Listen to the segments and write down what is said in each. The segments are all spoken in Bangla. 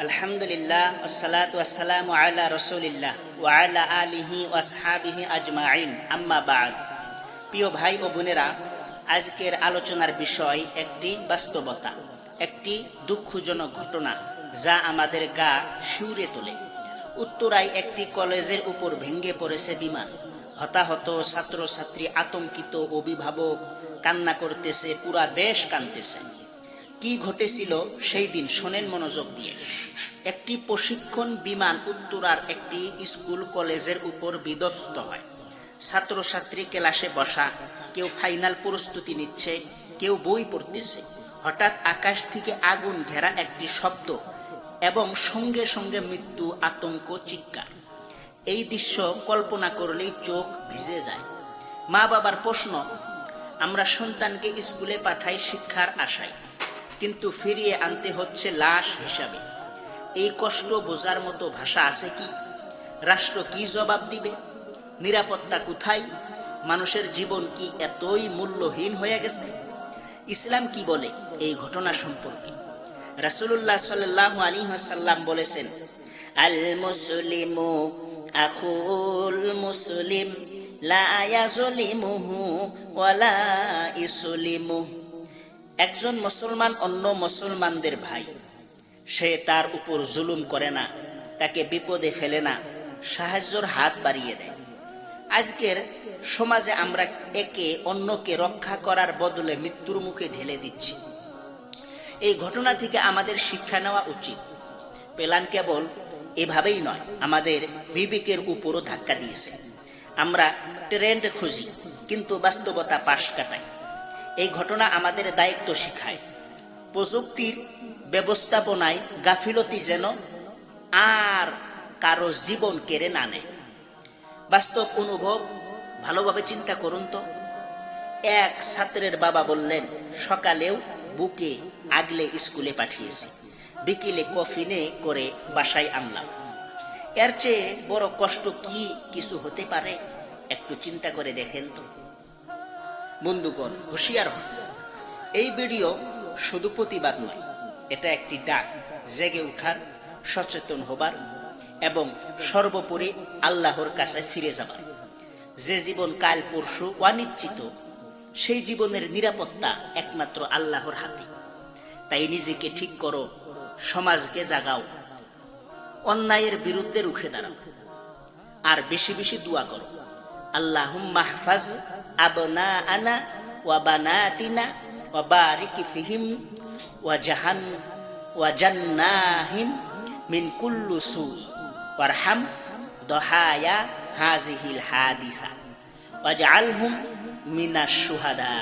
আলহামদুলিল্লাহ ওয়াসসালাতু ওয়াসসালামু আলা রাসূলিল্লাহ ওয়া আলা আলিহি ওয়া আসহাবিহি আজমাইন আম্মা বা'দ। প্রিয় ভাই ও বোনেরা, আজকের আলোচনার বিষয় একটি বাস্তবতা, একটি দুঃখজনক ঘটনা যা আমাদের গা শিউরে তোলে। উত্তরায় একটি কলেজের উপর ভেঙে পড়েছে বিমান। হতাহত ছাত্রছাত্রী, আতঙ্কিত অভিভাবক কান্না করতেছে, পুরা দেশ কাঁদতেছে। কি ঘটেছিল সেই দিন শোনেন মনোযোগ দিয়ে। একটি প্রশিক্ষণ বিমান উত্তরার একটি স্কুল কলেজের উপর বিধ্বস্ত হয়। ছাত্রছাত্রী ক্লাসে বসা, কেউ ফাইনাল প্রস্তুতি নিচ্ছে, কেউ বই পড়তেছে। হঠাৎ আকাশ থেকে আগুন ঘেরা একটি শব্দ এবং সঙ্গে সঙ্গে মৃত্যু, আতঙ্ক, চিৎকার। এই দৃশ্য কল্পনা করলেই চোখ ভিজে যায়। মা বাবার প্রশ্ন, আমরা সন্তানকে স্কুলে পাঠাই শিক্ষার আশায়, কিন্তু ফিরিয়ে আনতে হচ্ছে লাশ হিসাবে। এই কষ্ট বোঝার মতো ভাষা আছে কি? রাষ্ট্র কি জবাব দিবে? নিরাপত্তা কোথায়? মানুষের জীবন কি এতই মূল্যহীন হয়ে গেছে? ইসলাম কি বলে এই ঘটনা সম্পর্কে? রাসূলুল্লাহ সাল্লাল্লাহু আলাইহি ওয়াসাল্লাম বলেছেন, আল মুসলিমু আখুল মুসলিম লা ইয়াজলিমুহু ওয়ালা ইসলিমুহু। একজন মুসলমান অন্য মুসলমানদের ভাই। সে তার উপর জুলুম করে না, তাকে বিপদে ফেলে না, সাহায্যের হাত বাড়িয়ে দেয়। আজকের সমাজে আমরা একে অন্যকে রক্ষা করার বদলে মৃত্যুর মুখে ঢেলে দিচ্ছি। এই ঘটনা থেকে আমাদের শিক্ষা নেওয়া উচিত। প্ল্যান কেবল এভাবেই নয়, আমাদের বিবেকের উপরও ধাক্কা দিয়েছে। আমরা ট্রেন্ড খুঁজি, কিন্তু বাস্তবতা পাশ কাটাই। এই ঘটনা আমাদের দায়িত্ব শিখায়। প্রযুক্তির ব্যবস্থাপনায় গাফিলতি যেন আর কারো জীবন কেড়ে না নেয়। বাস্তব অনুভব, ভালোভাবে চিন্তা করুন তো। এক ছাত্রের বাবা বললেন, সকালেও বুকে আগলে স্কুলে পাঠিয়েছি, বিকেলে কফিনে করে বাসায় আনলাম। এর চেয়ে বড় কষ্ট কি কিছু হতে পারে? একটু চিন্তা করে দেখেন তো। বন্ধুগণ, হুঁশিয়ার হন। এই ভিডিও শুধু প্রতিবাদ নয়, এটা একটি ডাক জেগে ওঠার, সচেতন হবার এবং সর্বোপরি আল্লাহর কাছে ফিরে যাবার। যে জীবন কাল পরশু অনিশ্চিত, সেই জীবনের নিরাপত্তা একমাত্র আল্লাহর হাতে। তাই নিজেকে ঠিক করো, সমাজকে জাগাও, অন্যায়ের বিরুদ্ধে রুখে দাঁড়াও, আর বেশি বেশি দোয়া করো। আল্লাহুম্মা হফাজ আবনাআনা ওয়া বানাতিনা ওয়া বারিক ফিহিম ওয়া জান্নাহিম মিন কুল্লি সু ওয়ারহাম দহায়া হাযিহিল হাদিসা ওয়াজআলহুম মিনাশ শুহাদা।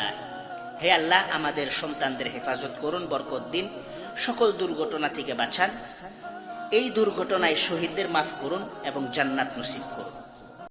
হে আল্লাহ, আমাদের সন্তানদের হেফাজত করুন, বরকত দিন, সকল দুর্ঘটনা থেকে বাঁচান। এই দুর্ঘটনায় শহীদদের মাফ করুন এবং জান্নাত নসিব করুন।